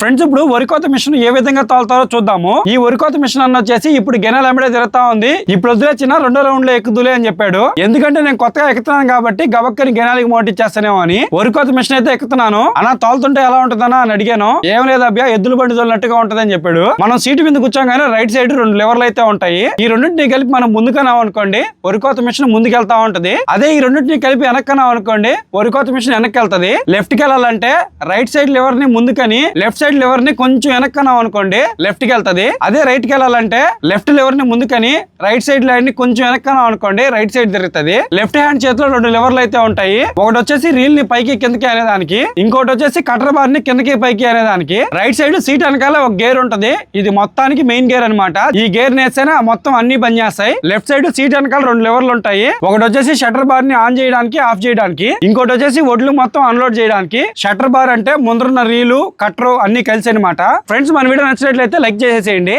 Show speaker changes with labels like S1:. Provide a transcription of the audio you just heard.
S1: Friends ఇప్పుడు వరి కోత మిషన్ ఏ విధంగా తోలుతారో చూద్దాము. ఈ వరి కోత మిషన్ అన్న వచ్చేసి ఇప్పుడు గెనాలు అమ్మడే తిరుగుతా ఉంది. ఇప్పుడు వదిలేచిన రెండో రౌండ్ లో ఎక్కుదులే అని చెప్పాడు. ఎందుకంటే నేను కొత్తగా ఎక్కుతున్నాను కాబట్టి గబక్కని గెనాలికి మోటిచ్చేస్తానేమో అని వరి కోత మిషన్ అయితే ఎక్కుతున్నాను. అలా తోలుతుంటే ఎలా ఉంటుందన్నా అని అడిగాను. ఏం లేదు అబ్బా, ఎద్దుల బండి తోలినట్టుగా ఉంటదని చెప్పాడు. మనం సీటు మీద కూర్చోగానే రైట్ సైడ్ 2 లెవర్లు అయితే ఉంటాయి. ఈ రెండింటిని కలిపి మనం ముందుకన్నాం అనుకోండి వరి కోత మిషన్ ముందుకు వెళ్తా ఉంటది. అదే ఈ రెండింటిని కలిపి వెనక్కన్నాం అనుకోండి వరి కోత మిషన్ వెనక్కి వెళ్తది. లెఫ్ట్ కి వెళ్ళాలంటే రైట్ సైడ్ లెవర్ ని ముందుకని లెఫ్ట్ సైడ్ లెవర్ ని కొంచెం వెనక్కన్నాం అనుకోండి లెఫ్ట్ కి వెళ్తది. అదే రైట్ కి వెళ్ళాలంటే లెఫ్ట్ లెవర్ ని ముందుకని రైట్ సైడ్ లైన్ ని కొంచెం వెనక్కన్నాం అనుకోండి రైట్ సైడ్ తిరుగుతుంది. లెఫ్ట్ హ్యాండ్ చేతిలో 2 లెవర్లు అయితే ఉంటాయి. ఒకటి వచ్చేసి రీల్ ని పైకి కిందకి అనేదానికి, ఇంకోటి వచ్చేసి కటర్ బార్ ని కిందకి పైకి అనేదానికి. రైట్ సైడ్ సీట్ వెనకాల ఒక గేర్ ఉంటది. ఇది మొత్తానికి మెయిన్ గేర్ అనమాట. ఈ గేర్ నేస్తేనే మొత్తం అన్ని పని చేస్తాయి. లెఫ్ట్ సైడ్ సీట్ వెనకాల 2 లెవర్లు ఉంటాయి. ఒకటి వచ్చేసి షట్టర్ బార్ ని ఆన్ చేయడానికి ఆఫ్ చేయడానికి, ఇంకోటి వచ్చేసి ఒడ్లు మొత్తం అన్లోడ్ చేయడానికి. షట్టర్ బార్ అంటే ముందరున్న రీలు కట్టర్ అన్ని కలిసి అనమాట. ఫ్రెండ్స్ మన వీడియో నచ్చినట్లయితే లైక్ చేసేసేయండి.